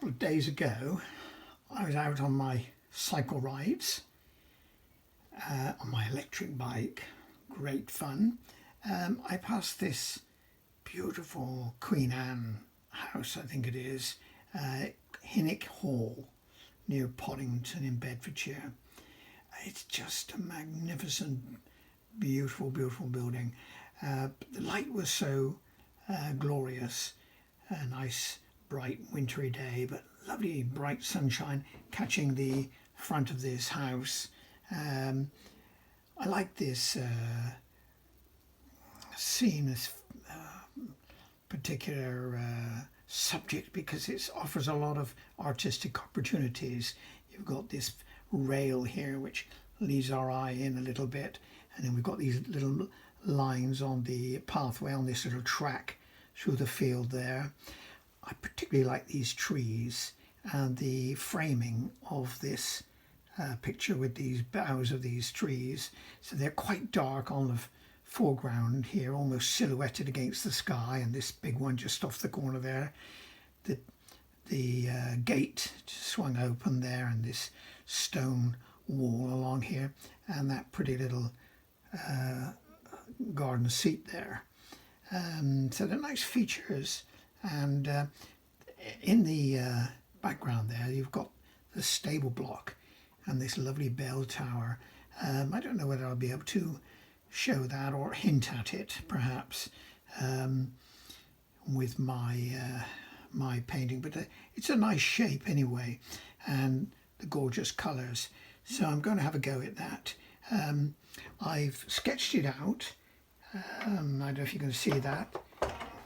couple of days ago, I was out on my cycle rides on my electric bike. Great fun. I passed this beautiful Queen Anne house, I think it is, HINWICK Hall near Poddington in Bedfordshire. It's just a magnificent, beautiful, beautiful building. The light was so glorious, a nice bright wintry day, but lovely bright sunshine catching the front of this house. I like this scene, this particular subject, because it offers a lot of artistic opportunities. You've got this rail here which leads our eye in a little bit, and then we've got these little lines on the pathway on this little track through the field there. I particularly like these trees and the framing of this picture with these boughs of these trees. So they're quite dark on the foreground here, almost silhouetted against the sky, and this big one just off the corner there. The gate just swung open there, and this stone wall along here, and that pretty little garden seat there. So they're nice features, and in the background there you've got the stable block and this lovely bell tower. I don't know whether I'll be able to show that or hint at it perhaps with my painting, but it's a nice shape anyway, and the gorgeous colours. So I'm going to have a go at that. I've sketched it out. I don't know if you can see that,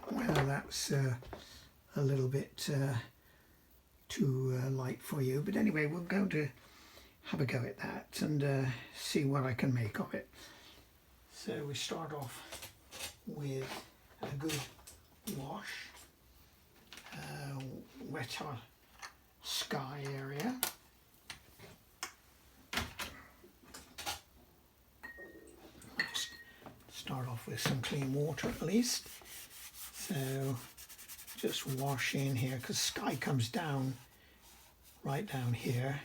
whether that's a little bit too light for you, but anyway, we're going to have a go at that and see what I can make of it. So we start off with a good wash, wet our sky area. Start off with some clean water at least. So just wash in here, because sky comes down right down here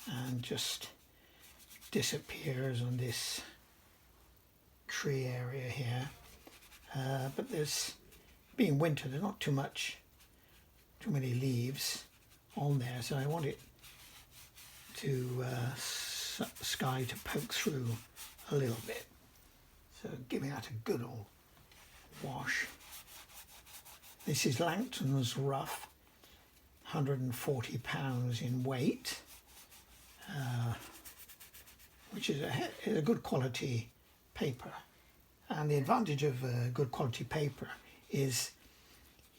and just disappears on this tree area here. But there's, being winter, there's not too many leaves on there, so I want it to sky to poke through a little bit. So giving that a good old wash. This is Langton's Rough, 140 pounds in weight, which is a good quality paper. And the advantage of good quality paper is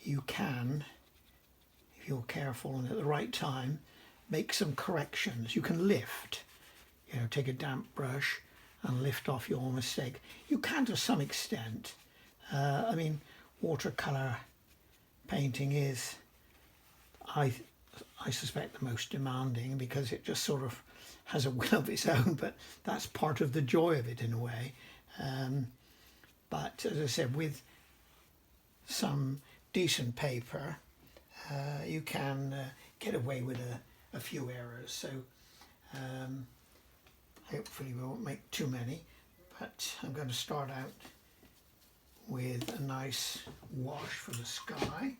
you can, if you're careful and at the right time, make some corrections. You can lift, take a damp brush and lift off your mistake. You can to some extent. I mean, watercolour painting is, I suspect, the most demanding, because it just sort of has a will of its own, but that's part of the joy of it in a way. But as I said, with some decent paper, you can get away with a few errors. So hopefully we won't make too many, but I'm going to start out with a nice wash for the sky.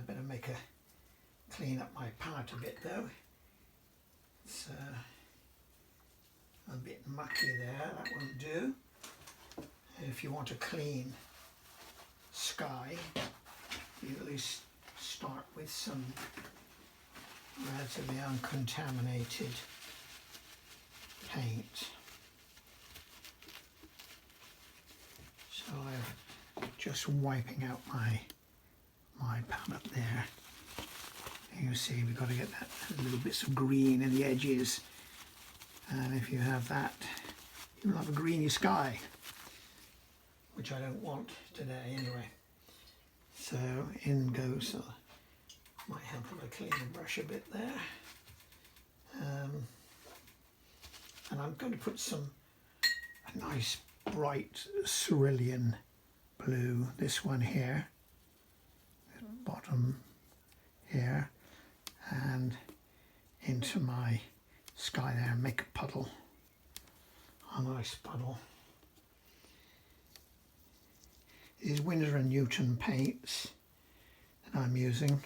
Better clean up my palette a bit though. It's a bit mucky there, that won't do. If you want a clean sky, you at least start with some relatively uncontaminated paint. So I'm just wiping out my palette there. You see, we've got to get that little bits of green in the edges, and if you have that, you'll have a greeny sky, which I don't want today anyway. So in goes, might help if I clean the brush a bit there. And I'm going to put a nice bright cerulean blue, this one here, bottom here and into my sky there and make a puddle, a nice puddle. These Winsor & Newton paints that I'm using.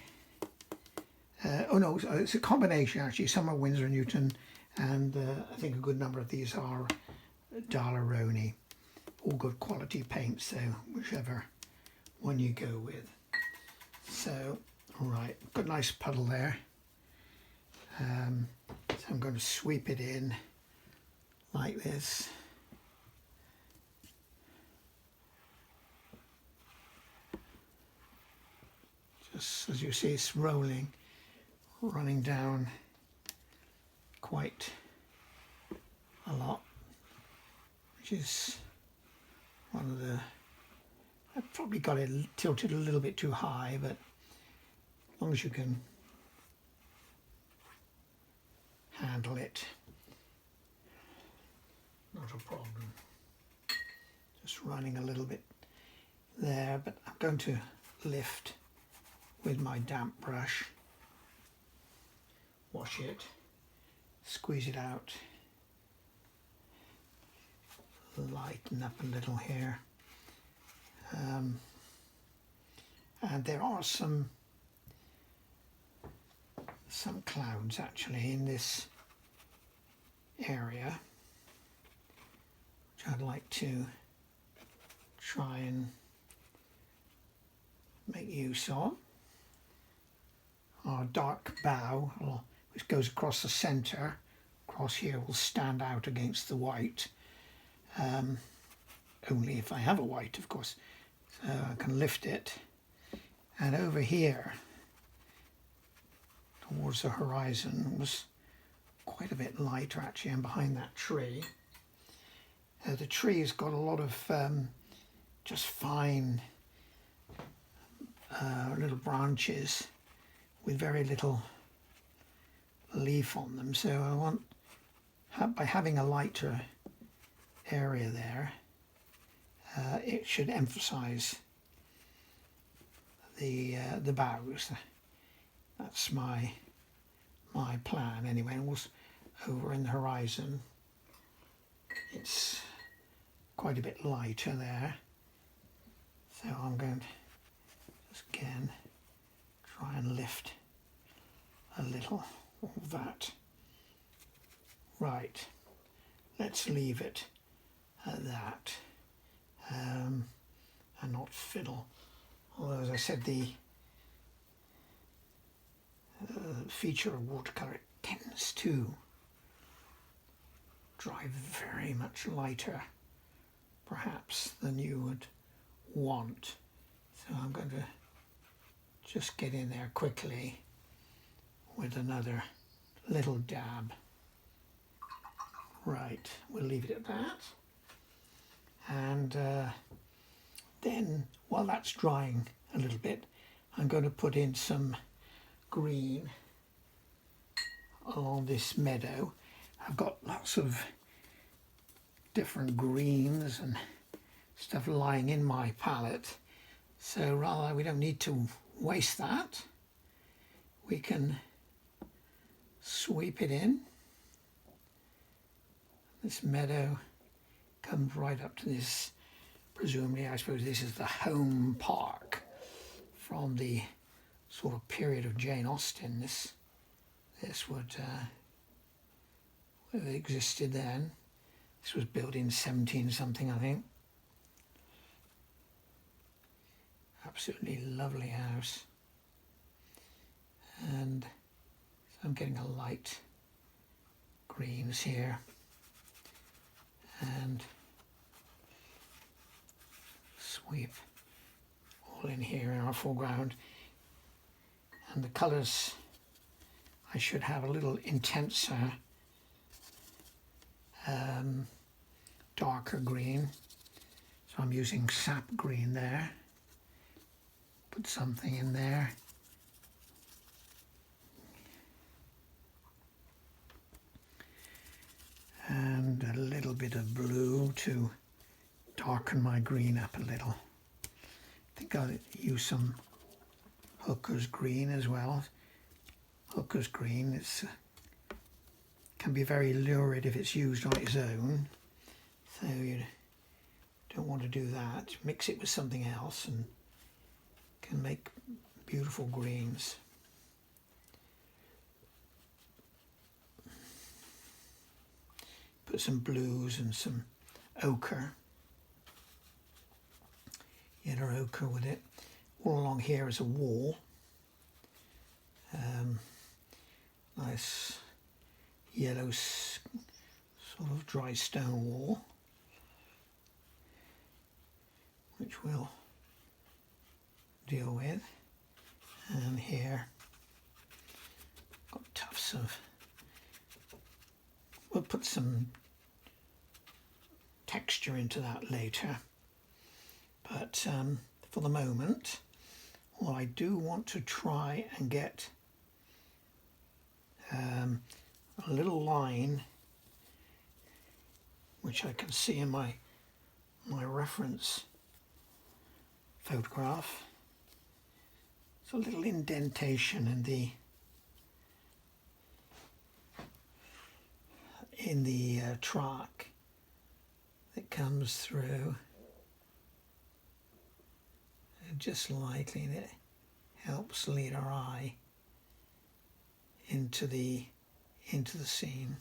Oh no, it's a combination actually. Some are Winsor & Newton and I think a good number of these are Daler-Rowney. All good quality paints, so whichever one you go with. So, right, got a nice puddle there. So I'm going to sweep it in like this. Just as you see, it's rolling, running down quite a lot, which is one of the, I've probably got it tilted a little bit too high, but as long as you can handle it, not a problem. Just running a little bit there, but I'm going to lift with my damp brush, wash it, squeeze it out, lighten up a little here. And there are some clouds actually in this area which I'd like to try and make use of. Our dark bow, which goes across the centre, across here, will stand out against the white. Only if I have a white, of course. So I can lift it. And over here, towards the horizon, was quite a bit lighter actually, and behind that tree. The tree has got a lot of just fine little branches with very little leaf on them, so I want, by having a lighter area there, it should emphasize the boughs. That's my plan anyway. And was over in the horizon, it's quite a bit lighter there, so I'm going to just again try and lift a little of that. Right, let's leave it at that and not fiddle. Although, as I said, the feature of watercolour, it tends to dry very much lighter perhaps than you would want. So I'm going to just get in there quickly with another little dab. Right, we'll leave it at that. And then, while that's drying a little bit, I'm going to put in some green along this meadow. I've got lots of different greens and stuff lying in my palette, so rather we don't need to waste that. We can sweep it in. This meadow comes right up to this, presumably I suppose this is the home park from the sort of period of Jane Austen. This would have existed then. This was built in 17 something, I think. Absolutely lovely house. And so I'm getting a light greens here and sweep all in here in our foreground. And the colours, I should have a little intenser, darker green. So I'm using sap green there. Put something in there. And a little bit of blue to darken my green up a little. I think I'll use some Hooker's green as well. Hooker's green, can be very lurid if it's used on its own, so you don't want to do that. Mix it with something else and can make beautiful greens. Put some blues and some ochre, yellow ochre with it. All along here is a wall, nice yellow sort of dry stone wall, which we'll deal with. And here got tufts of, we'll put some texture into that later, but for the moment, well, I do want to try and get a little line which I can see in my reference photograph. It's a little indentation in the track that comes through just lightly, and it helps lead our eye into the scene.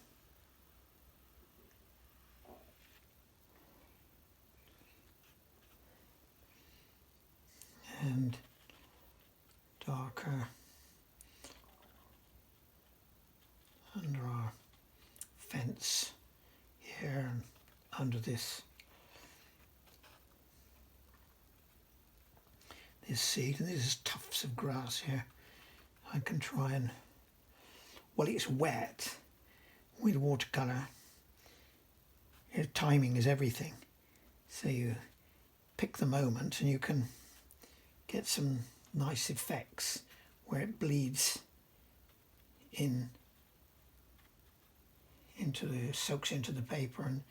And darker under our fence here and under this seed, and there's tufts of grass here. I can try and, well, it's wet with watercolour. Timing is everything, so you pick the moment and you can get some nice effects where it bleeds soaks into the paper and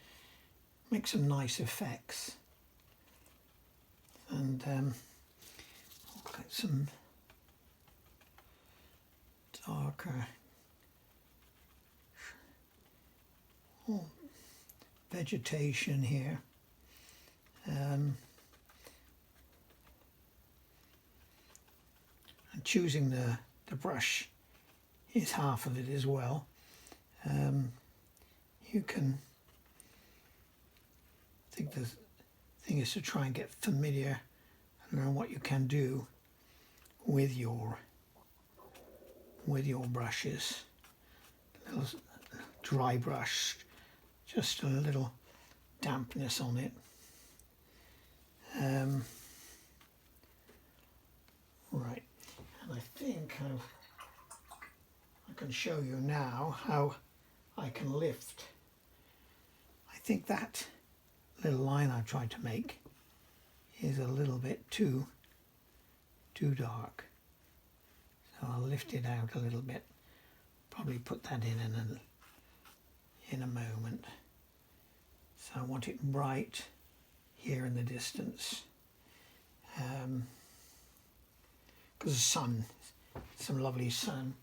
makes some nice effects. And I'll get some darker vegetation here. And choosing the brush is half of it as well. You can, I think the thing is to try and get familiar and learn what you can do with your brushes. A little dry brush, just a little dampness on it. Right, and I think I can show you now how I can lift. I think that little line I tried to make is a little bit too dark, so I'll lift it out a little bit. Probably put that in a moment. So I want it bright here in the distance, because the sun, some lovely sun.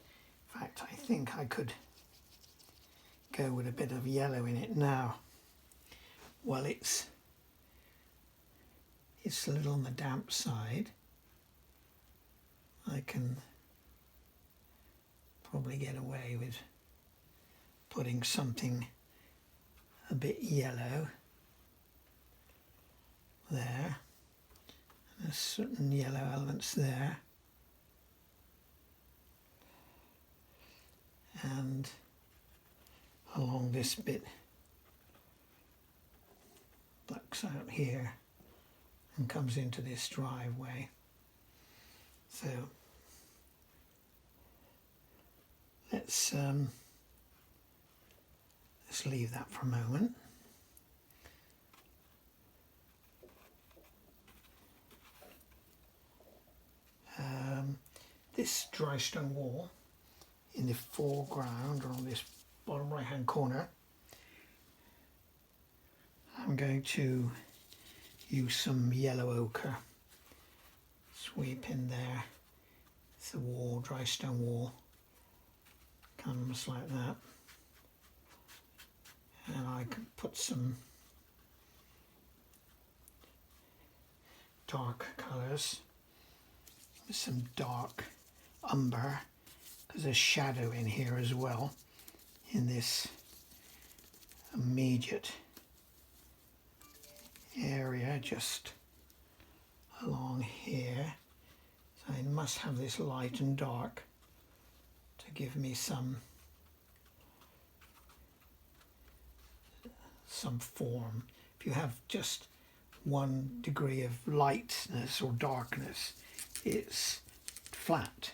In fact, I think I could go with a bit of yellow in it now. Well, it's a little on the damp side. I can probably get away with putting something a bit yellow there. There's certain yellow elements there. And along this bit, ducks out here and comes into this driveway. So let's leave that for a moment. This dry stone wall in the foreground, or on this bottom right hand corner, I'm going to use some yellow ochre, sweep in there the wall, dry stone wall, comes like that. And I can put some dark colours with some dark umber, because there's shadow in here as well in this immediate area just along here. So I must have this light and dark to give me some form. If you have just 1 degree of lightness or darkness, it's flat.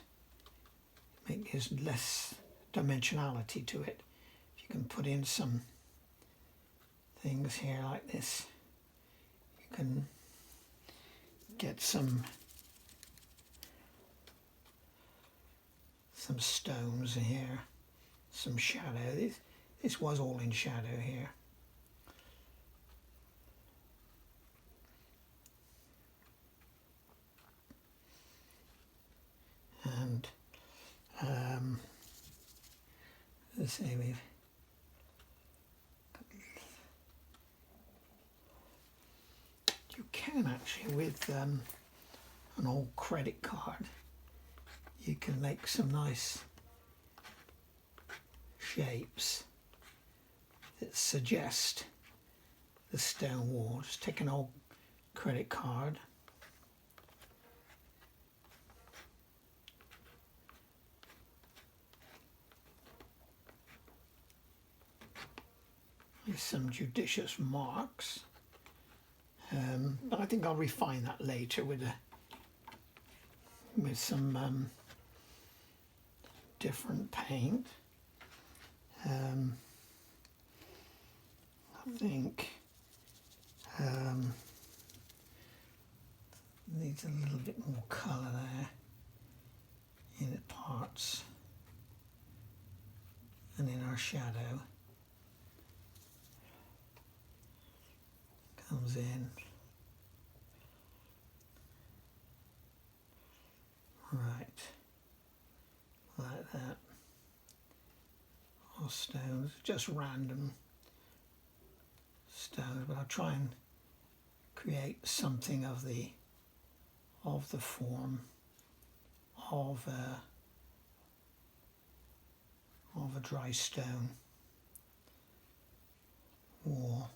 There's less dimensionality to it. If you can put in some things here like this, you can get some stones here, some shadow. This was all in shadow here. And let's see, you can actually, with an old credit card, you can make some nice shapes that suggest the stone wall. Just take an old credit card, with some judicious marks, but I think I'll refine that later with some different paint. I think needs a little bit more colour there in the parts and in our shadow. Comes in right like that. All stones, just random stones, but I'll try and create something of the form of a dry stone wall.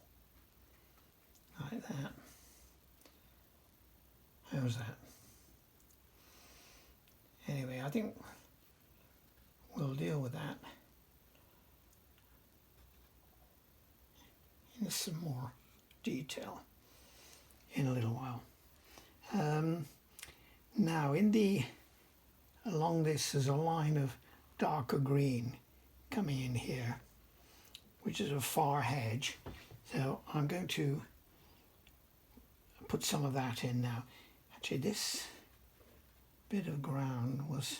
Like that. How's that? Anyway, I think we'll deal with that in some more detail in a little while. Now, along this is a line of darker green coming in here, which is a far hedge. So I'm going to put some of that in now. Actually, this bit of ground was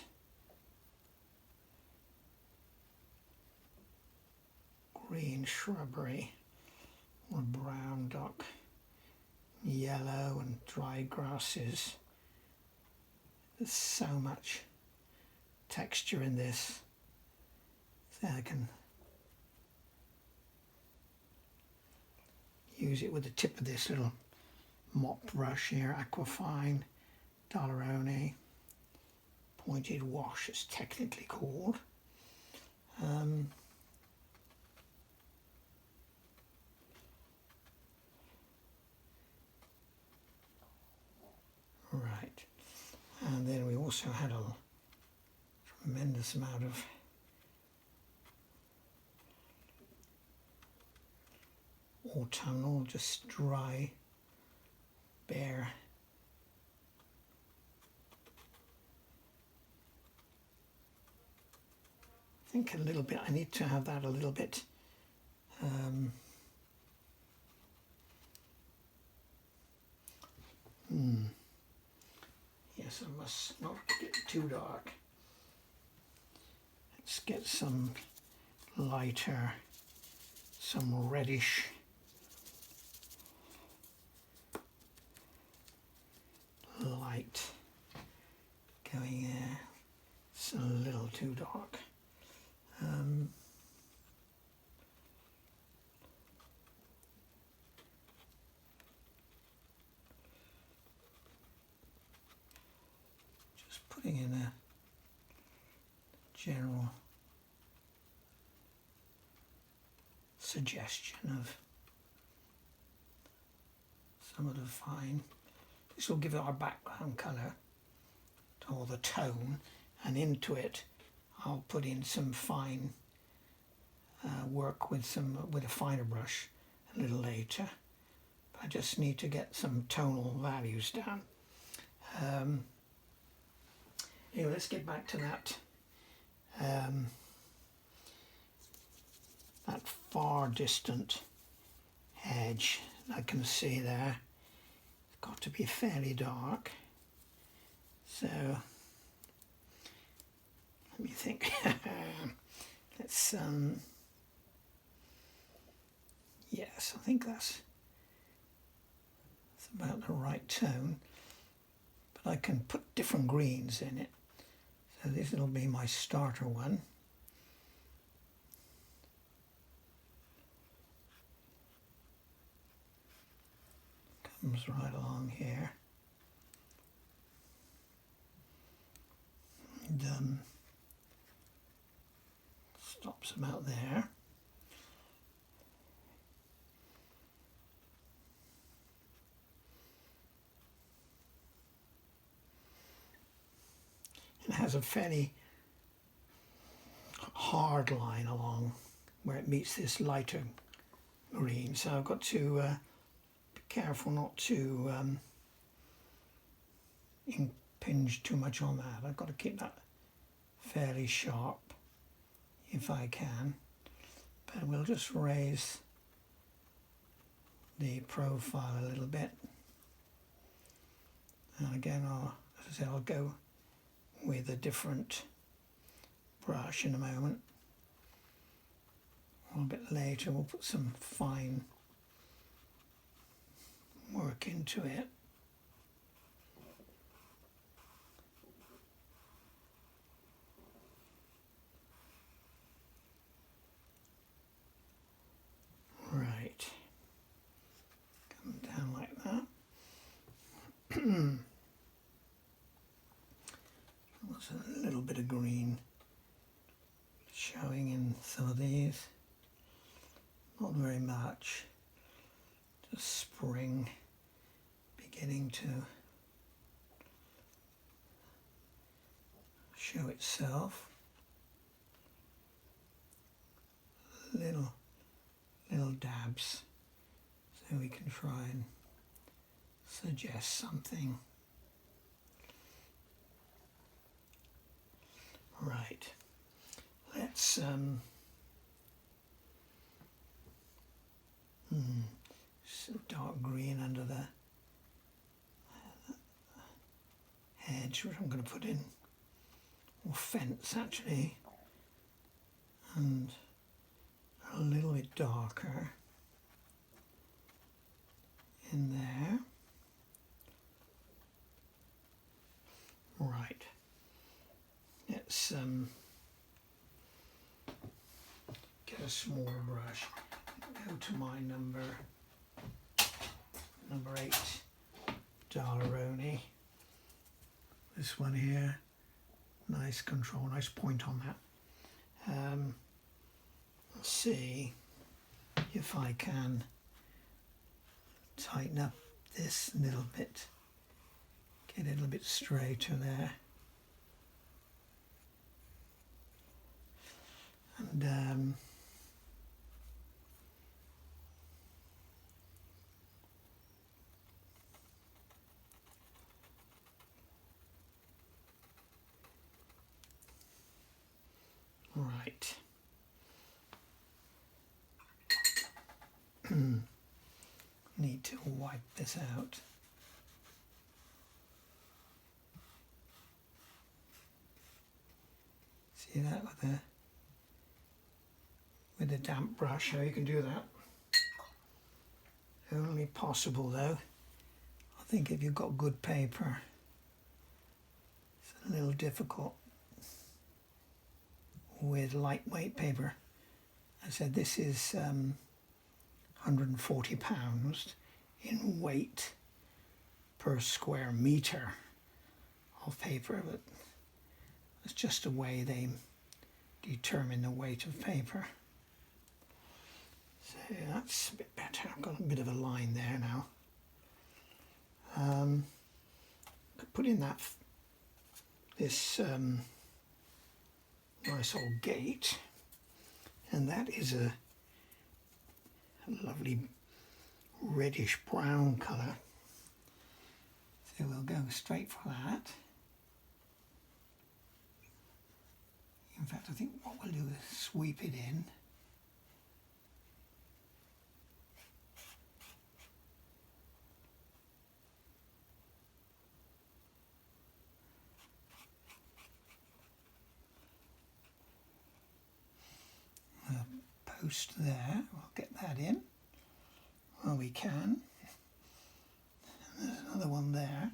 green shrubbery or brown, dark yellow, and dry grasses. There's so much texture in this, so I can use it with the tip of this little mop brush here, Aquafine Dalerone pointed wash, it's technically called. Right, and then we also had a tremendous amount of autumnal, just dry, bare I think a little bit, I need to have that a little bit yes, I must not get too dark. Let's get some lighter, some reddish light going there. That's a little too dark. Just putting in a general suggestion of some of the fine. This will give it our background colour or the tone, and into it I'll put in some fine work with a finer brush a little later. But I just need to get some tonal values down. Anyway, let's get back to that that far distant edge I can see there. It's got to be fairly dark. So let me think. Let's yes, I think that's about the right tone. But I can put different greens in it. So this will be my starter one. Comes right along here. And stops about there. It has a fairly hard line along where it meets this lighter green, so I've got to be careful not to impinge too much on that. I've got to keep that fairly sharp if I can, but we'll just raise the profile a little bit, and again as I said, I'll go with a different brush in a moment. A little bit later we'll put some fine work into it. Right, come down like that. There's a little bit of green showing in some of these, not very much, just spring beginning to show itself. Little dabs, so we can try and suggest something. Right, let's some dark green under the hedge, which I'm going to put in, or fence actually, and a little bit darker in there. Right. Let's get a smaller brush. Go to my number 8 Daleroni. This one here. Nice control, nice point on that. Let's see if I can tighten up this a little bit. Get it a little bit straighter there. And right. Need to wipe this out. See that with a damp brush, how you can do that. Only possible though, I think if you've got good paper, it's a little difficult. with lightweight paper. I said this is 140 pounds in weight per square meter of paper, but it's just a way they determine the weight of paper. So that's a bit better. I've got a bit of a line there now. Put in this nice old gate, and that is a lovely reddish brown colour. So we'll go straight for that. In fact, I think what we'll do is sweep it in. Post there, we'll get that in where we can. And there's another one there.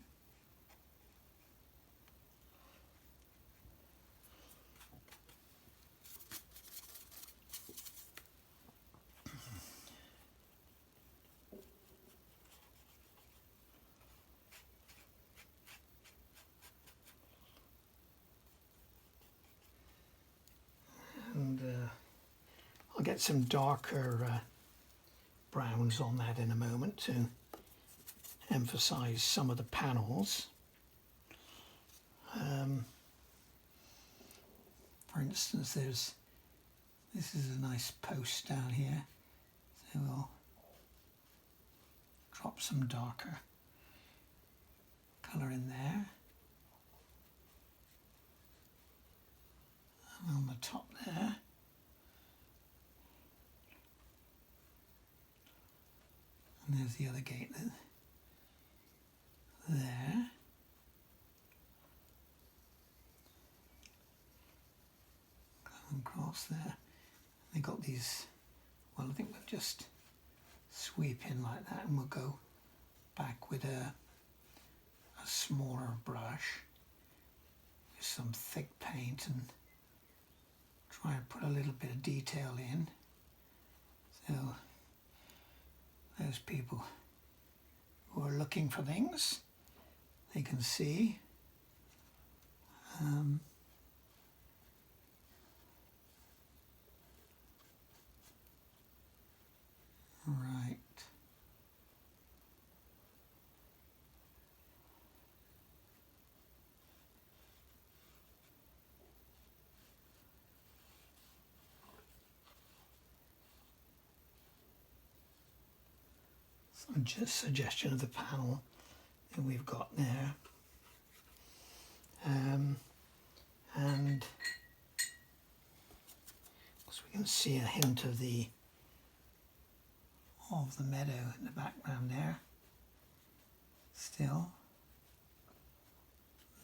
And I'll get some darker browns on that in a moment to emphasize some of the panels. For instance, this is a nice post down here, so we'll drop some darker colour in there. And on the top there. And there's the other gate there. Come across there. They got these, well, I think we'll just sweep in like that, and we'll go back with a smaller brush with some thick paint and try and put a little bit of detail in. So those people who are looking for things, they can see. Right. Some just suggestion of the panel that we've got there. And so we can see a hint of the meadow in the background there. Still,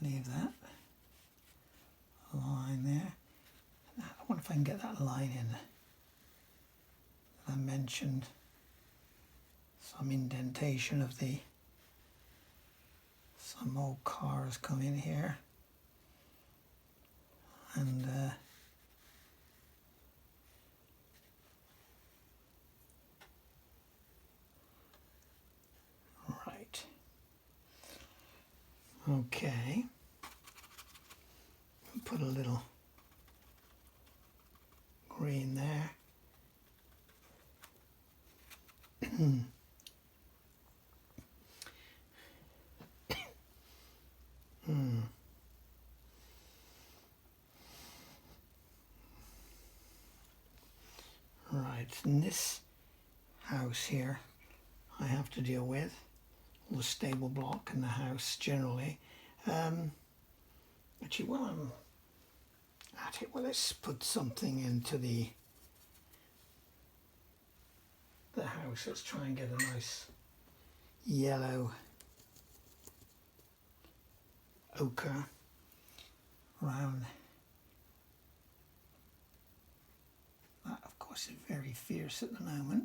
leave that line there. I wonder if I can get that line in. I mentioned some indentation of some old cars come in here, and right, okay, put a little green there. Right, in this house here I have to deal with all the stable block in the house generally. Actually, while I'm at it, well, let's put something into the house. Let's try and get a nice yellow ochre around. That, of course, is very fierce at the moment.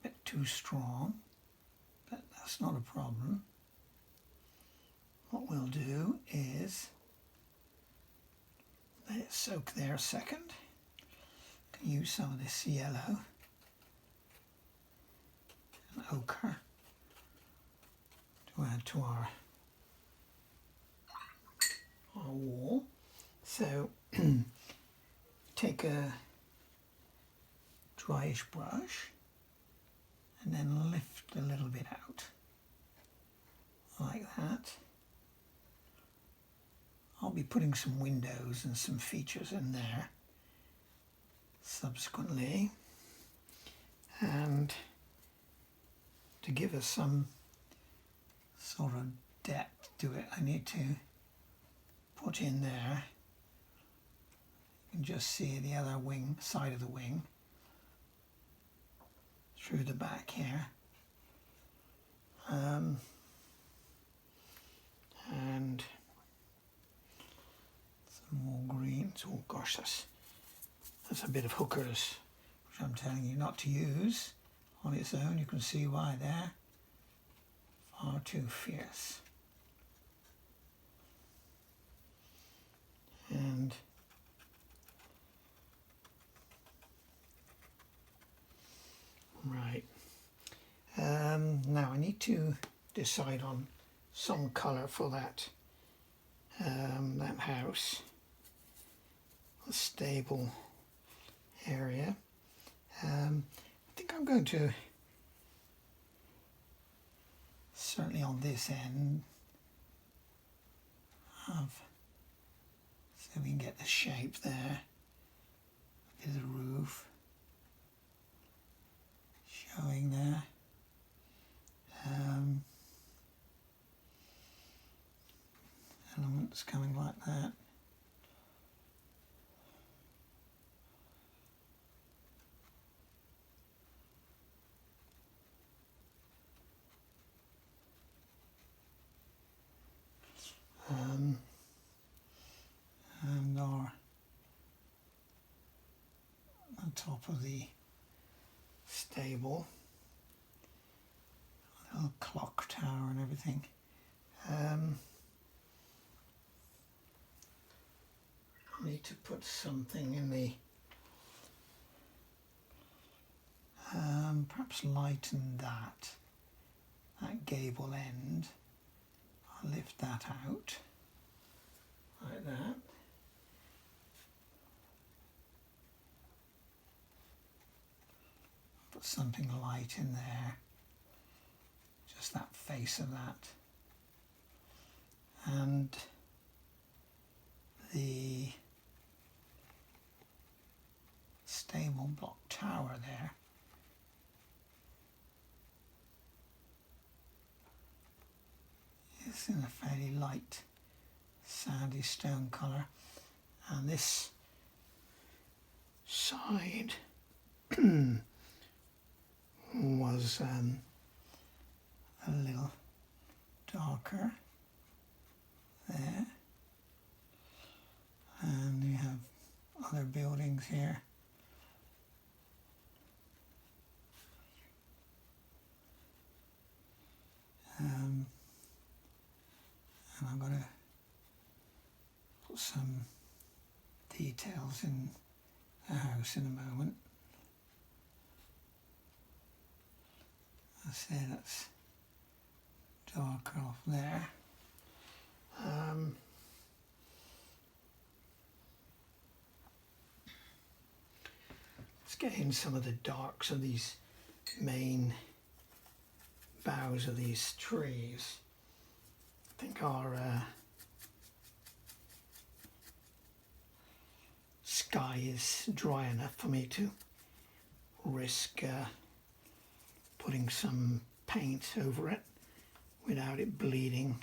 A bit too strong, but that's not a problem. What we'll do is let's soak there a second. Can use some of this yellow and ochre to add to our wall. So take a dryish brush and then lift a little bit out like that. I'll be putting some windows and some features in there subsequently, and to give us some sort of depth to it, I need to put in there, you can just see the other wing, side of the wing through the back here, and some more greens. Oh gosh, that's a bit of hookers, which I'm telling you not to use on its own. You can see why there. Far too fierce. And right, now I need to decide on some colour for that house, the stable area. I think I'm going to, certainly on this end, have, so we can get the shape there, a bit of the roof showing there. Elements coming like that. And our on top of the stable, a little clock tower and everything. I need to put something in the perhaps lighten that gable end. I'll lift that out like that. Put something light in there, just that face of that, and the stable block tower there. It's in a fairly light sandy stone colour, and this side was a little darker there, and we have other buildings here. And I'm going to put some details in the house in a moment. I say that's darker off there. Let's get in some of the darks of these main boughs of these trees. I think our sky is dry enough for me to risk putting some paint over it without it bleeding,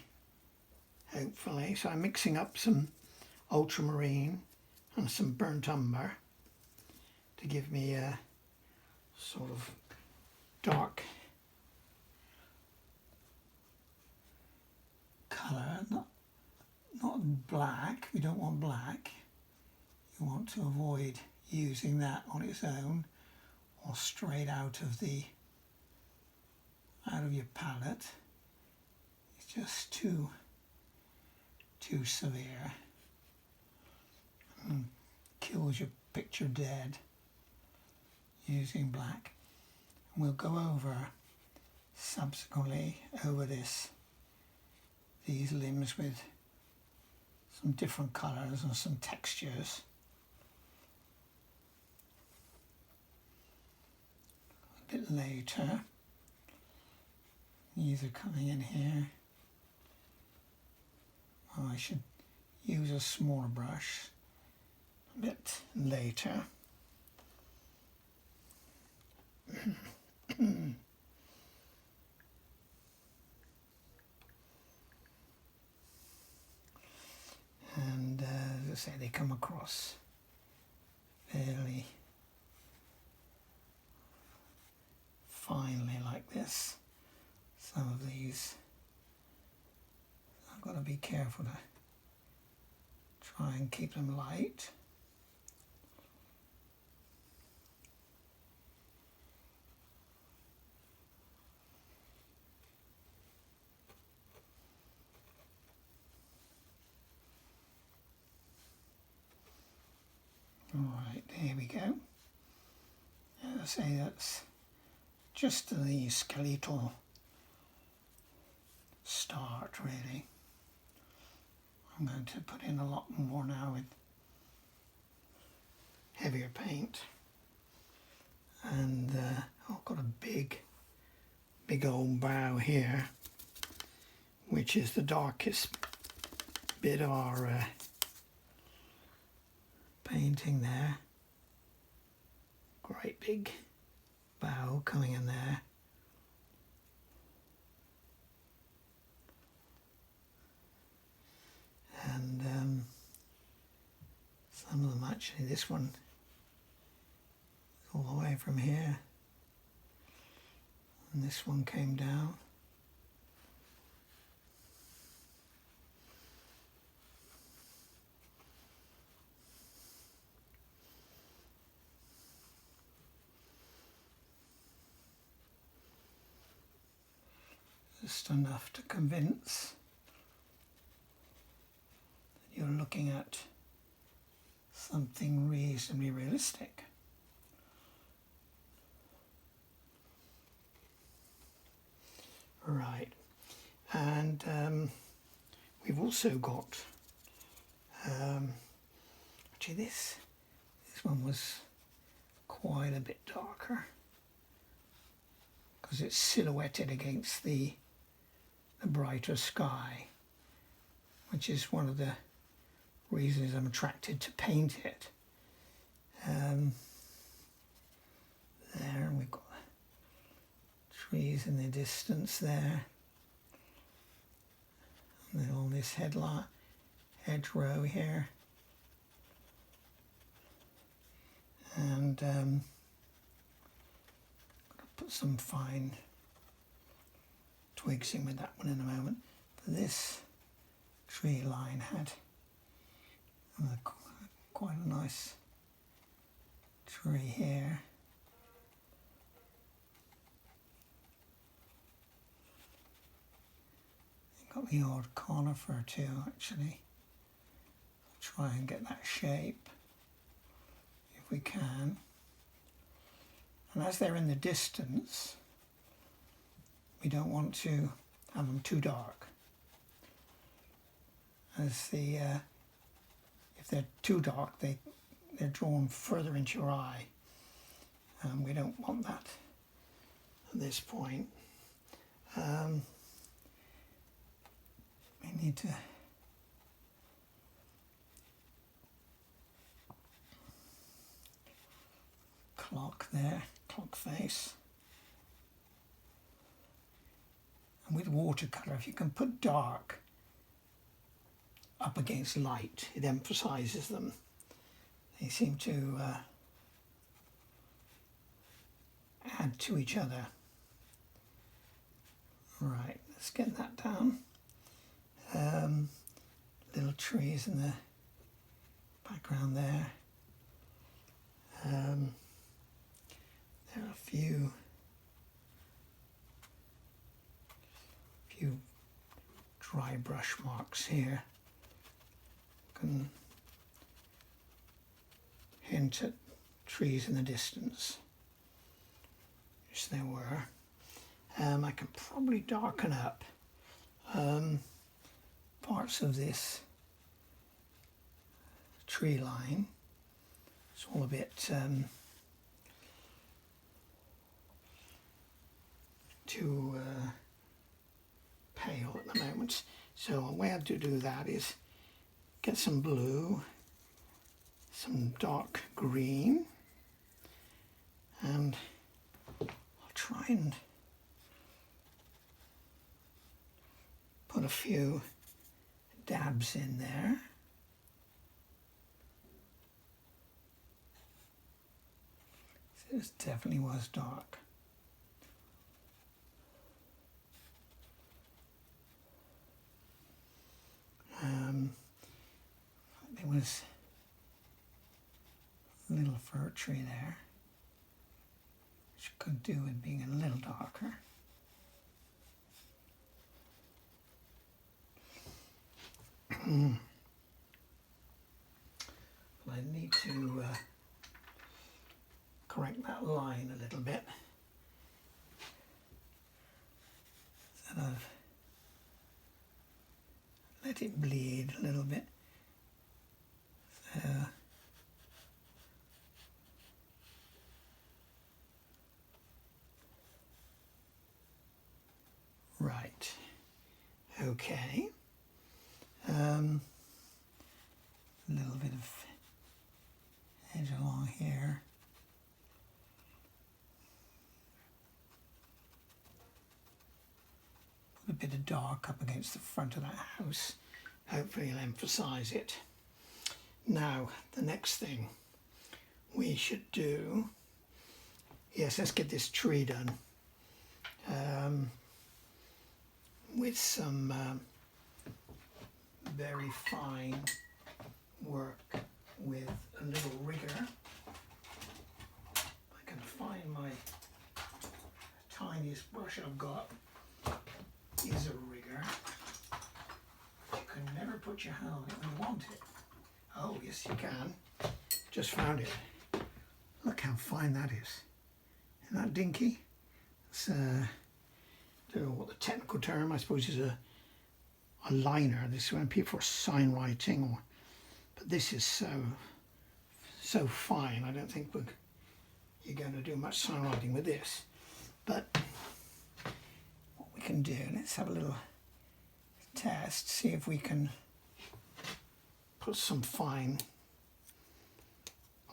hopefully. So I'm mixing up some ultramarine and some burnt umber to give me a sort of dark colour, not black. We don't want black. You want to avoid using that on its own or straight out of your palette. It's just too severe. pause your picture dead using black. And we'll go over subsequently over these limbs with some different colours and some textures. A bit later, these are coming in here. Oh, I should use a smaller brush a bit later. And as I say, they come across fairly finely like this. Some of these, I've got to be careful to try and keep them light. Alright, there we go. As I say, that's just the skeletal start, really. I'm going to put in a lot more now with heavier paint. And I've got a big old bow here, which is the darkest bit of our painting there. Great big bow coming in there. And some of them actually, this one is all the way from here, and this one came down. Just enough to convince that you're looking at something reasonably realistic. Right, and we've also got actually this one was quite a bit darker because it's silhouetted against the brighter sky, which is one of the reasons I'm attracted to paint it. There, and we've got trees in the distance there, and then all this hedgerow here, and I'm going to put some fine twigs in with that one in a moment. But this tree line had quite a nice tree here. Got the odd conifer too, actually. Try and get that shape if we can. And as they're in the distance, we don't want to have them too dark. As if they're too dark, they're drawn further into your eye. We don't want that at this point. We need to clock face. And with watercolour, if you can put dark up against light, it emphasises them. They seem to add to each other. Right, let's get that down. Little trees in the background there. There are a few dry brush marks here. Can point at trees in the distance, which there were. I can probably darken up parts of this tree line. It's all a bit too pale at the moment. So the way I do that is get some blue, some dark green, and I'll try and put a few dabs in there. This definitely was dark. There was a little fir tree there, which could do with being a little darker. I need to correct that line a little bit. Sort of let it bleed a little bit. So right, okay. A little bit of edge along here. Put a bit of dark up against the front of that house. Hopefully it'll emphasize it. Now, the next thing we should do, yes, let's get this tree done with some very fine work with a little rigger. I can find my tiniest brush I've got is a rigger. You can never put your hand on it when you want it. Oh, yes you can. Just found it. Look how fine that is. Isn't that dinky? It's I don't know what the technical term, I suppose, is a liner. This is when people are sign writing, or, but this is so fine. I don't think you're going to do much sign writing with this. But what we can do, let's have a little test, see if we can put some fine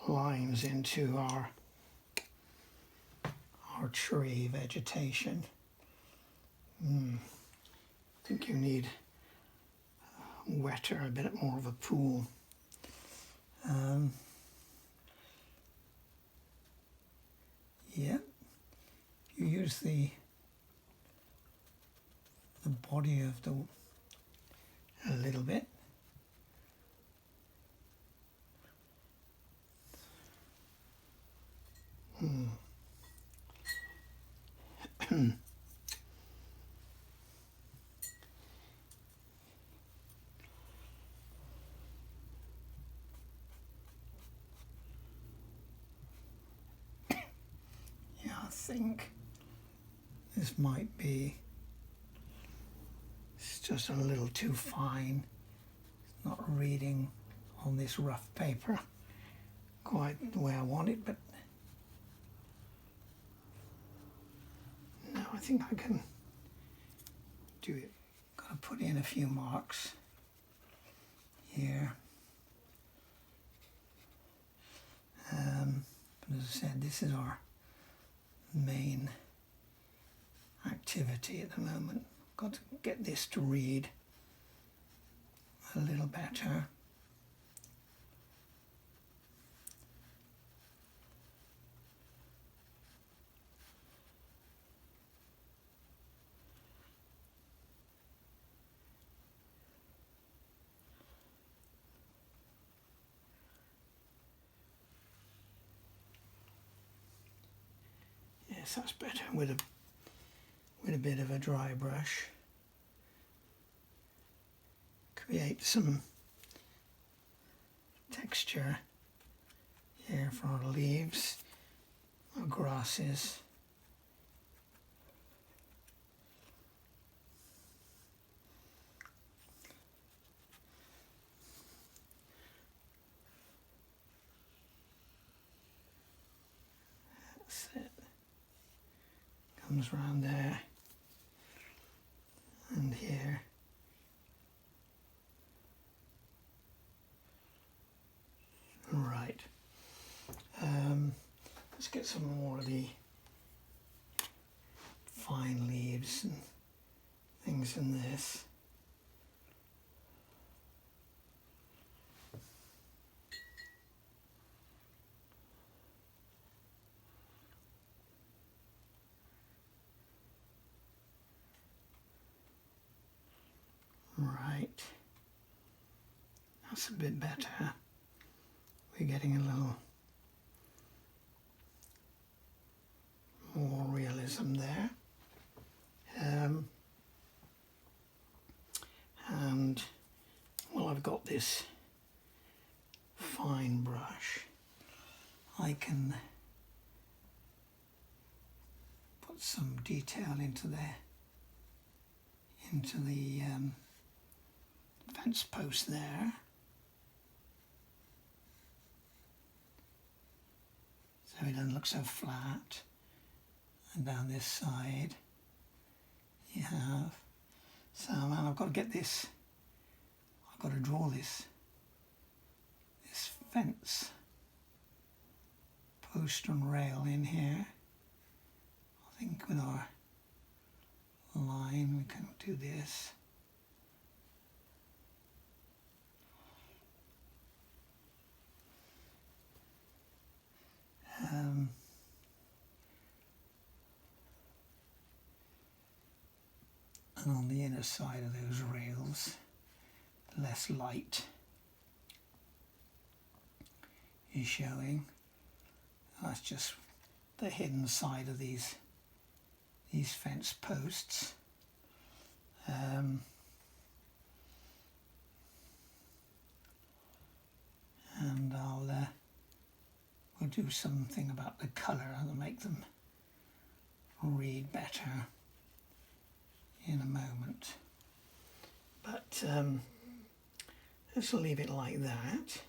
lines into our tree vegetation. I think you need wetter, a bit more of a pool. Yeah, you use the body of the a little bit. I think this might be, it's just a little too fine. It's not reading on this rough paper quite the way I want it, but no, I think I can do it. Got to put in a few marks here. But as I said, this is our main activity at the moment. Got to get this to read a little better. Yes, that's better with a bit of a dry brush. Create some texture here. here for our leaves, our grasses. That's it. Comes round there and here. Right. Let's get some more of the fine leaves and things in this. Right. That's a bit better. We're getting a little more realism there. And well, I've got this fine brush. I can put some detail into the fence post there. So it doesn't look so flat. And down this side you have, so man, I've got to get this, I've got to draw this fence post and rail in here. I think with our line we can do this. And on the inner side of those rails, less light is showing. That's just the hidden side of these fence posts. And we'll do something about the colour to make them read better in a moment, but let's leave it like that.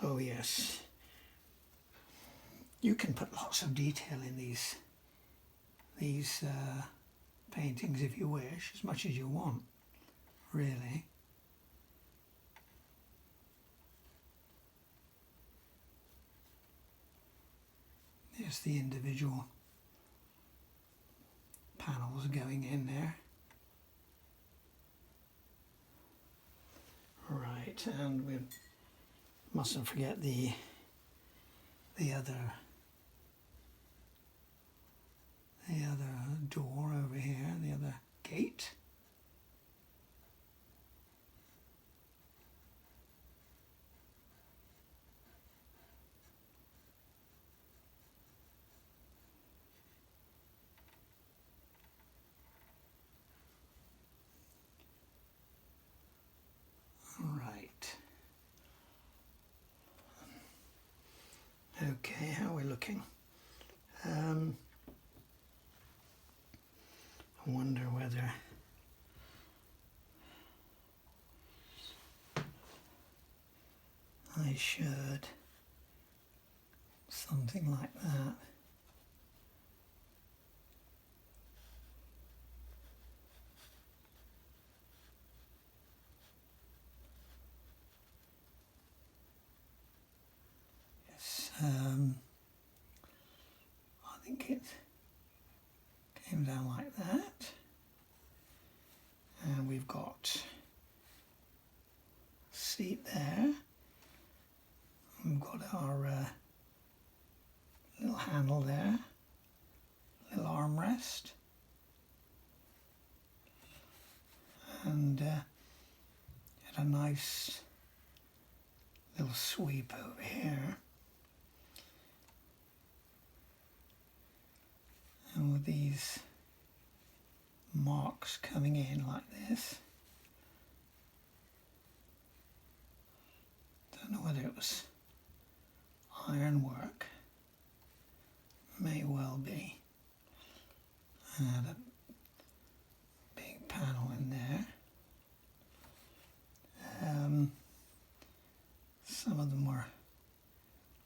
Oh yes, you can put lots of detail in these paintings if you wish, as much as you want, really. There's the individual panels going in there. Right, and we mustn't forget the other door over here, the other gate. Okay, how are we looking? I wonder whether I should something like that. Yes, I think it came down like that, and we've got a seat there. We've got our little handle there, little armrest, and a nice little sweep over here. And with these marks coming in like this, don't know whether it windows. Ironwork. May well be. Add a big panel in there. Some of them were, I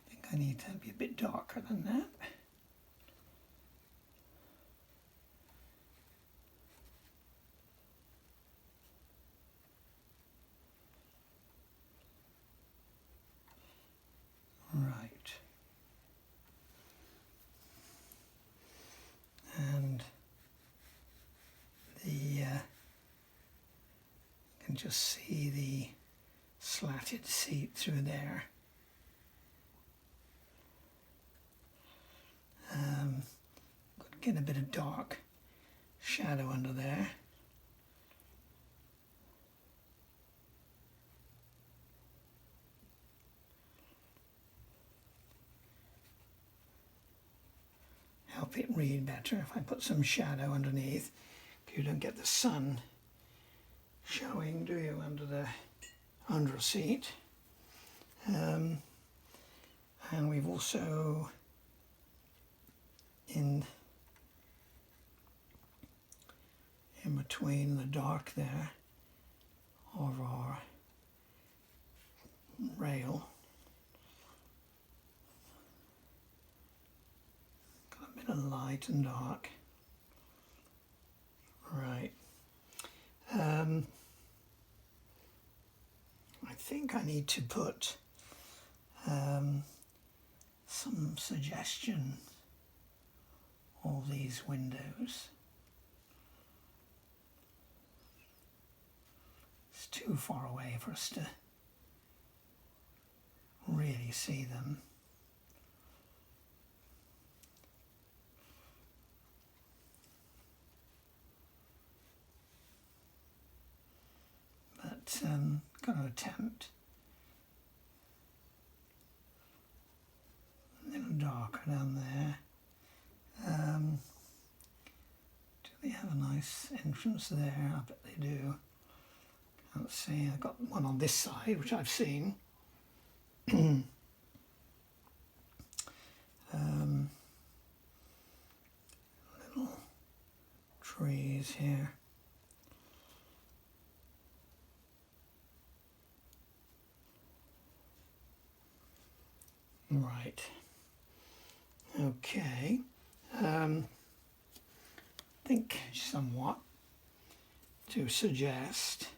think I need to be a bit darker than that. Right. And you can just see the slatted seat through there. Could get a bit of dark shadow under there. Help it read better if I put some shadow underneath. You don't get the sun showing, do you, under a seat. And we've also in between the dark there of our rail, got a bit of light and dark. Right. I think I need to put some suggestion of these windows. It's too far away for us to really see them. But going to attempt a little darker down there. Do they have a nice entrance there? I bet they do. Can't see. I've got one on this side, which I've seen. Little trees here. Right. Okay. Think somewhat to suggest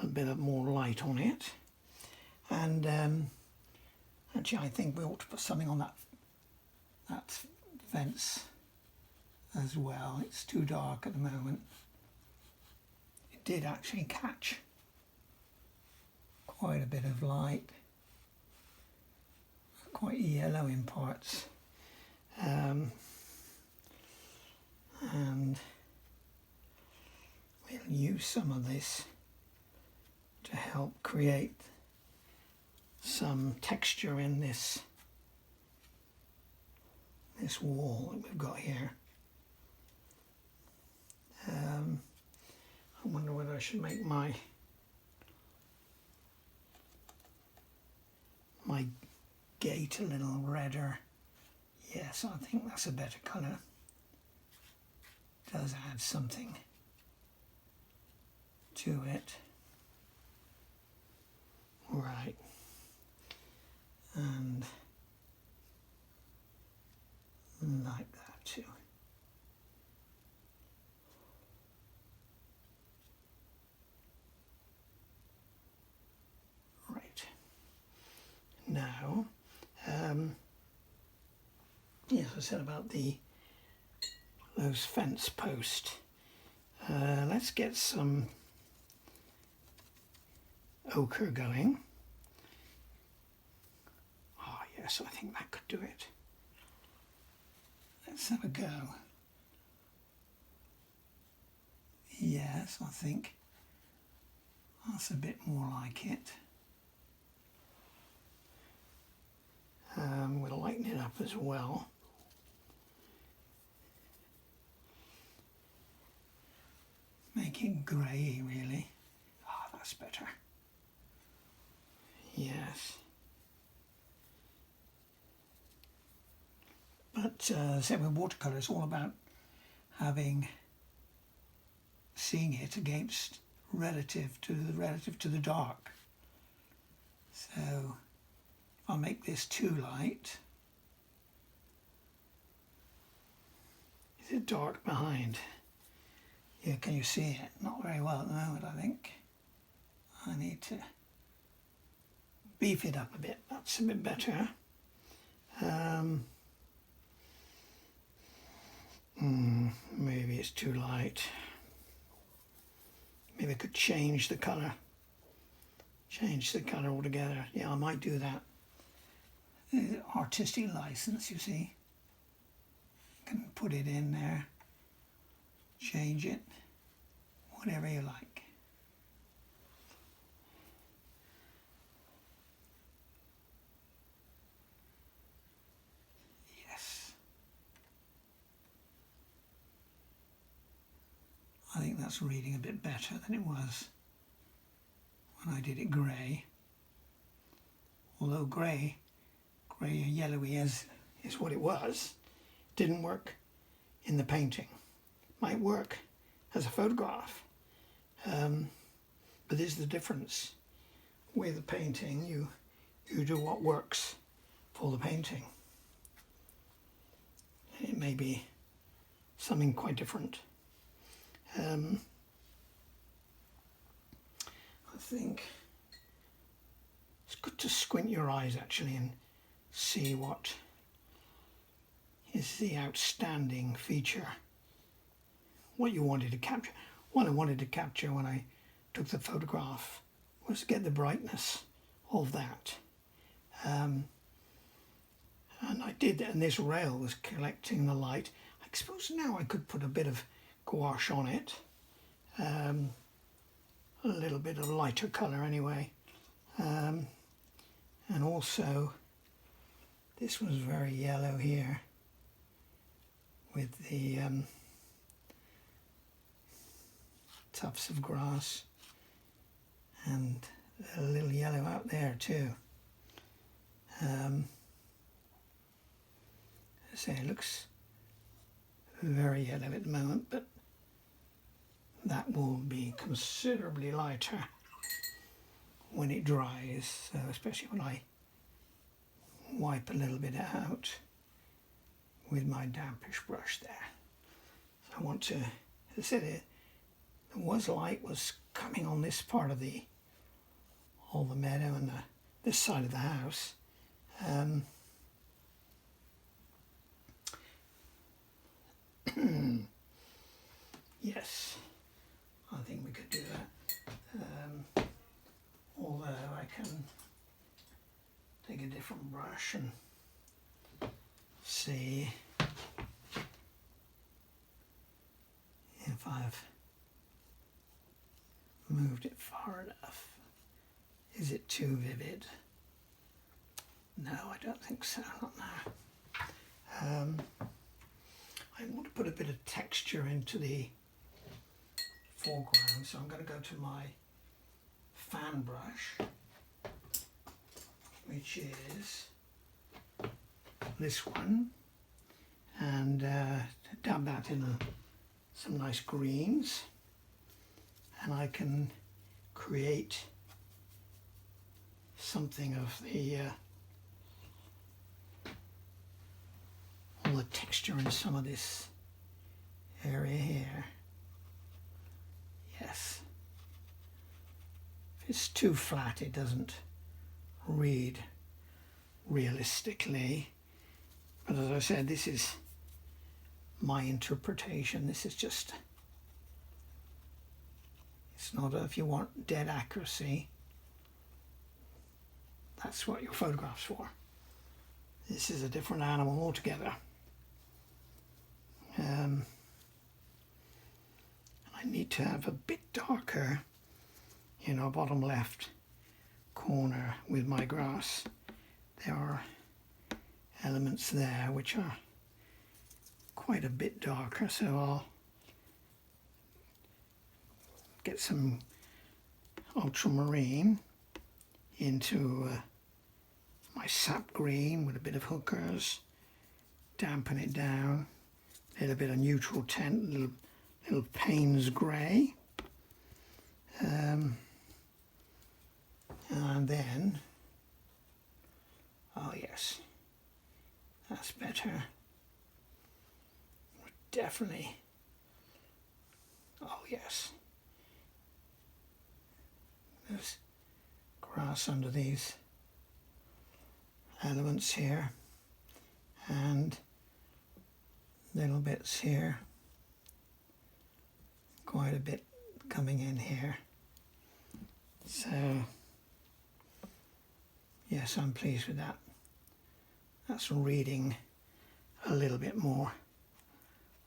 a bit of more light on it, and actually I think we ought to put something on that fence as well. It's too dark at the moment. It did actually catch quite a bit of light, quite yellow in parts, and we'll use some of this to help create some texture in this wall that we've got here. I wonder whether I should make my gate a little redder. Yes, I think that's a better colour. Does add something to it. Right. And like that too. Right. Now, yes, I said about those fence posts. Let's get some ochre going. Ah, yes, I think that could do it. Let's have a go. Yes, I think that's a bit more like it. We'll lighten it up as well. Make it grey, really. Ah, that's better. Yes. said with watercolour, it's all about seeing it against relative to the dark. So I'll make this too light. Is it dark behind? Yeah, can you see it? Not very well at the moment, I think. I need to beef it up a bit. That's a bit better. Maybe it's too light. Maybe I could change the colour. Change the colour altogether. Yeah, I might do that. Artistic license, you see. Can put it in there. Change it. Whatever you like. Yes. I think that's reading a bit better than it was when I did it grey. Although grey or yellowy is what it was. Didn't work in the painting. Might work as a photograph. But there's the difference. With the painting, you do what works for the painting. It may be something quite different. I think it's good to squint your eyes actually and see what is the outstanding feature, what you wanted to capture. What I wanted to capture when I took the photograph was to get the brightness of that. And I did, and this rail was collecting the light. I suppose now I could put a bit of gouache on it, a little bit of lighter colour anyway, and also this was very yellow here with the tufts of grass, and a little yellow out there too. So it looks very yellow at the moment, but that will be considerably lighter when it dries, so especially when I wipe a little bit out with my dampish brush there. So I want to, as I said, light was coming on this part of the meadow and this side of the house. Yes, I think we could do that. Although I can take a different brush and see if I've moved it far enough. Is it too vivid? No, I don't think so, not now. I want to put a bit of texture into the foreground, so I'm going to go to my fan brush, which is this one, and dab that in some nice greens, and I can create something of the all the texture in some of this area here. Yes. If it's too flat, it doesn't read realistically. But as I said, this is my interpretation. This is just, it's not if you want dead accuracy, that's what your photograph's for. This is a different animal altogether. I need to have a bit darker in our bottom left corner with my grass. There are elements there which are quite a bit darker, so I'll get some ultramarine into my sap green with a bit of hookers, dampen it down. A little bit of neutral tint, little Payne's grey. And then, oh yes, that's better. Definitely. Oh yes. There's grass under these elements here, and little bits here. Quite a bit coming in here. So yes, I'm pleased with that. That's reading a little bit more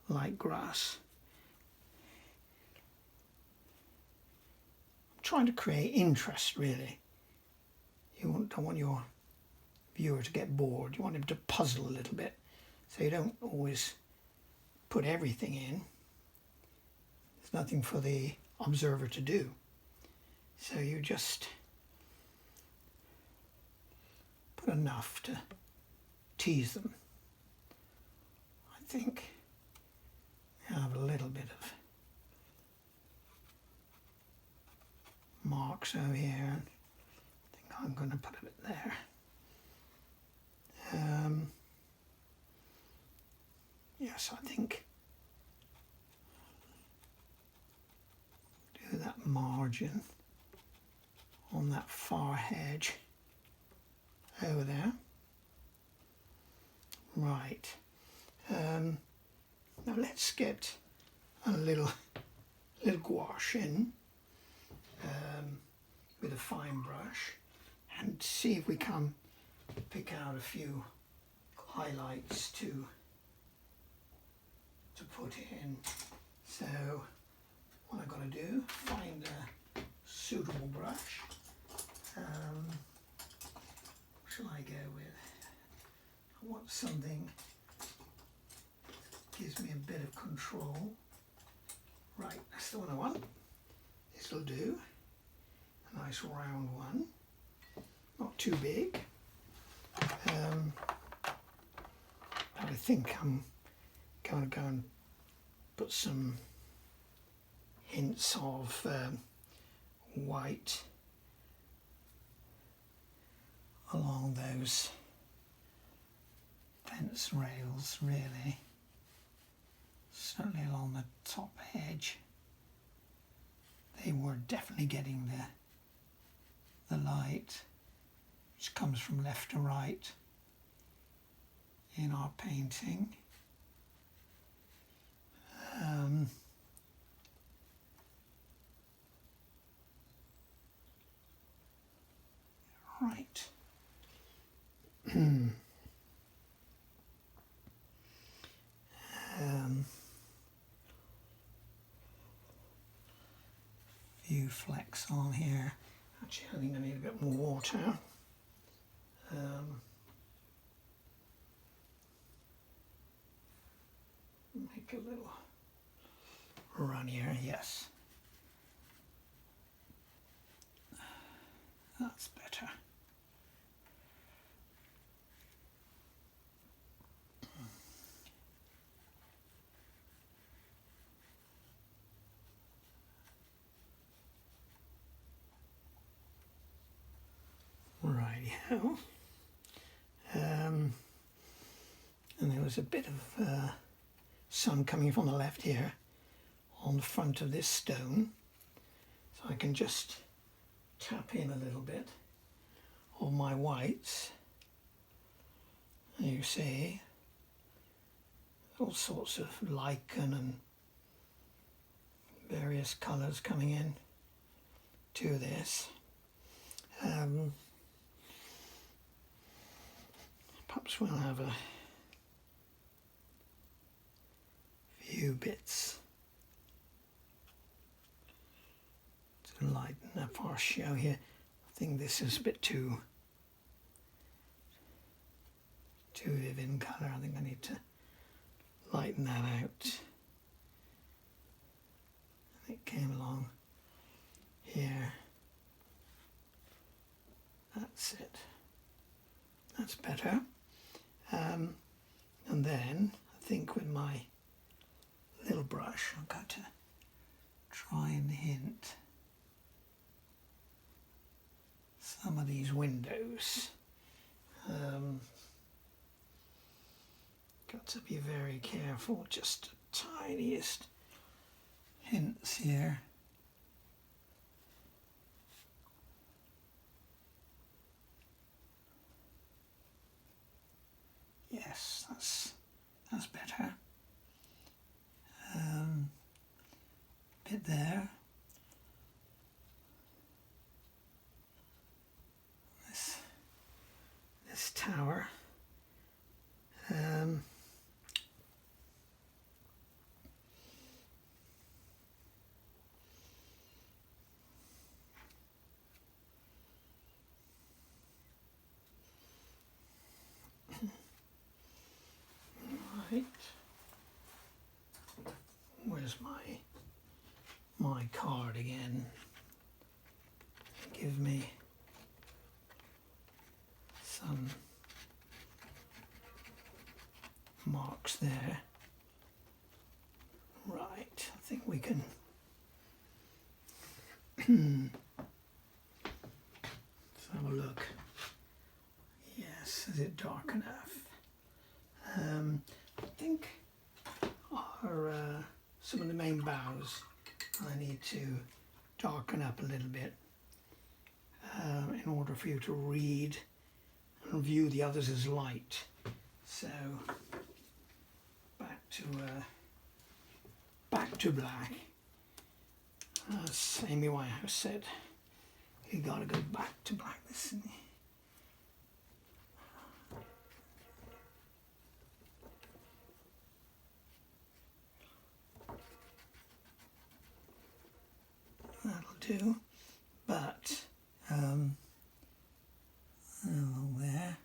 like grass. I'm trying to create interest, really. You don't want your viewer to get bored. You want him to puzzle a little bit. So you don't always put everything in. There's nothing for the observer to do. So you just put enough to tease them. I think I have a little bit of marks over here. I think I'm going to put a bit there. Yes, I think do that margin on that far hedge over there. Right. Now let's get a little gouache in with a fine brush and see if we can pick out a few highlights to put in. So what I've got to do, find a suitable brush. What shall I go with? I want something that gives me a bit of control. Right, that's the one I want. This will do. A nice round one. Not too big. I think I'm going to go and put some hints of white along those fence rails, really. Certainly along the top edge. They were definitely getting the light, which comes from left to right in our painting. Right. Few flecks on here. Actually, I think I need a bit more water. Make a little run here, yes. That's better. Righty-ho. And there was a bit of sun coming from the left here on the front of this stone. So I can just tap in a little bit of my whites. And you see all sorts of lichen and various colours coming in to this. Perhaps we'll have a few bits to lighten up our show here. I think this is a bit too vivid in colour. I think I need to lighten that out. It came along here. That's it. That's better. And then I think with my little brush I've got to try and hint some of these windows. Got to be very careful, just the tiniest hints here. Yes, that's better. Bit there. This tower. Right. Where's my card again? Give me some marks there. Right, I think we can let's have a look. Yes, is it dark enough? I think some of the main boughs I need to darken up a little bit in order for you to read and view the others as light. So back to black. As Amy Winehouse said, you got to go back to black. Listen. That'll do, but there.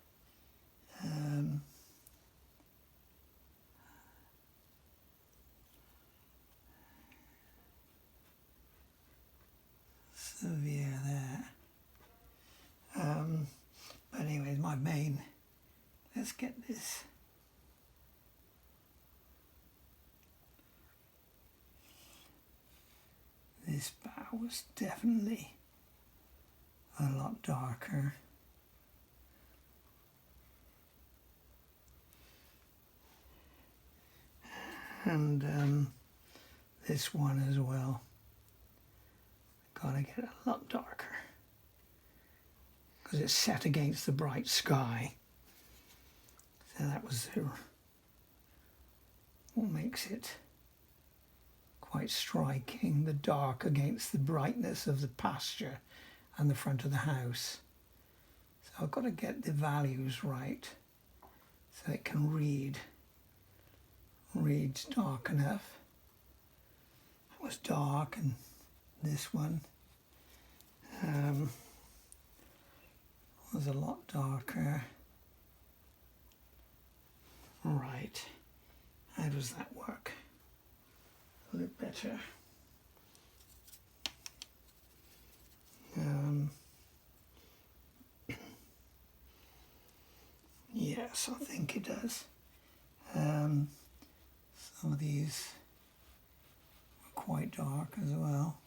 Severe there. But anyways, my main. Let's get this. This bow was definitely a lot darker. And this one as well. Gotta get a lot darker because it's set against the bright sky. So that was what makes it quite striking, the dark against the brightness of the pasture and the front of the house. So I've got to get the values right so it can reads dark enough. That was dark, and this one was a lot darker. Right, how does that work? A little better. Yes, I think it does. Some of these are quite dark as well.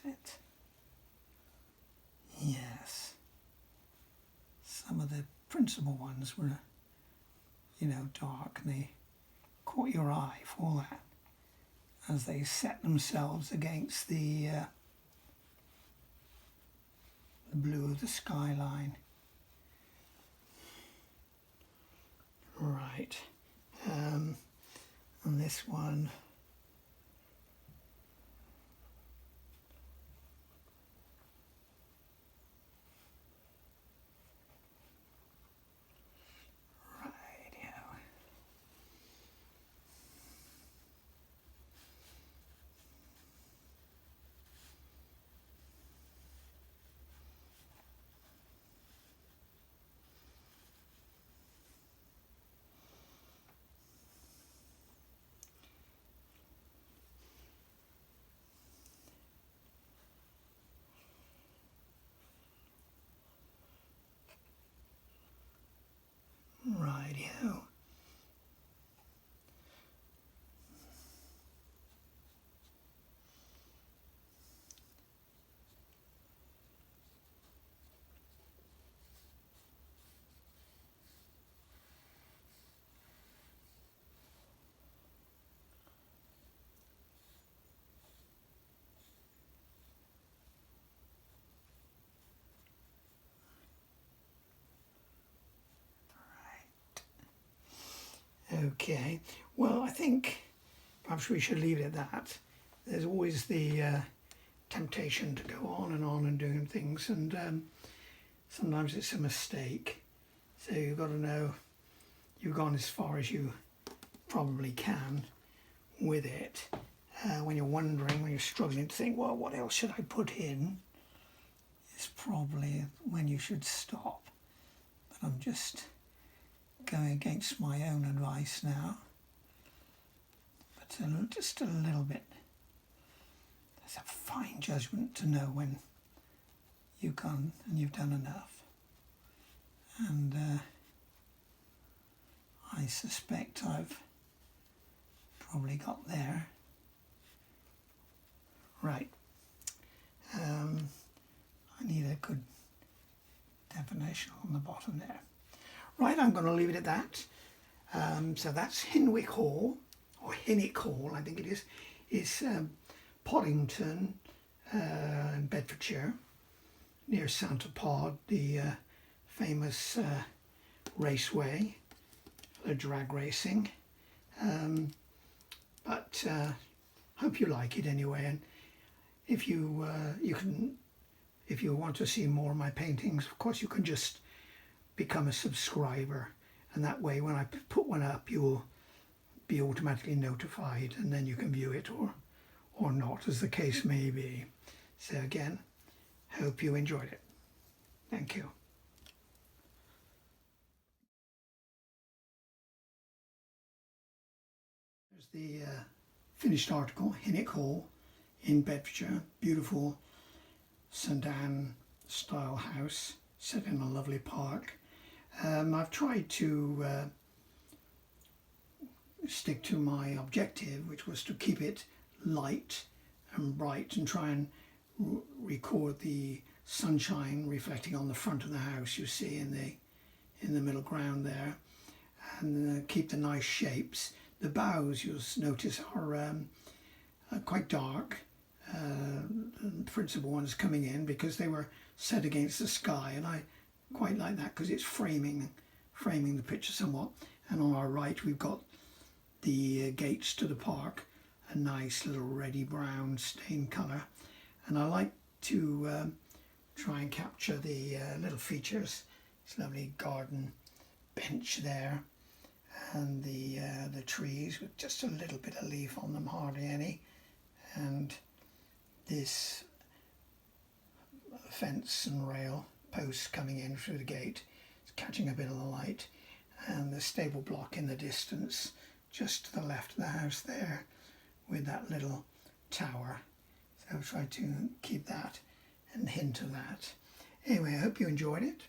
It. Yes, some of the principal ones were, dark, and they caught your eye for that as they set themselves against the blue of the skyline. Right, and this one. Righty-ho. Okay, well, I think perhaps we should leave it at that. There's always the temptation to go on and doing things, and sometimes it's a mistake. So you've got to know you've gone as far as you probably can with it. When you're wondering, when you're struggling to think, well, what else should I put in? It's probably when you should stop. But I'm just going against my own advice now, but just a little bit. There's a fine judgment to know when you've gone and you've done enough, and I suspect I've probably got there. Right, I need a good definition on the bottom there. Right, I'm going to leave it at that. So that's HINWICK Hall, or HINWICK Hall, I think it is. It's Poddington in Bedfordshire, near Santa Pod, the famous raceway for drag racing. But hope you like it anyway. And if you if you want to see more of my paintings, of course you can just become a subscriber, and that way when I put one up you'll be automatically notified, and then you can view it or not, as the case may be. So again, hope you enjoyed it. Thank you. There's the finished article, HINWICK Hall in Bedfordshire, beautiful St Anne style house set in a lovely park. I've tried to stick to my objective, which was to keep it light and bright and try and record the sunshine reflecting on the front of the house you see in the middle ground there, and keep the nice shapes. The boughs, you'll notice, are quite dark. The principal ones coming in because they were set against the sky, and I quite like that because it's framing the picture somewhat. And on our right we've got the gates to the park, a nice little reddy brown stained colour, and I like to try and capture the little features. This lovely garden bench there, and the trees with just a little bit of leaf on them, hardly any, and this fence and rail posts coming in through the gate. It's catching a bit of the light, and the stable block in the distance just to the left of the house there with that little tower. So I've tried to keep that and hint of that. Anyway, I hope you enjoyed it.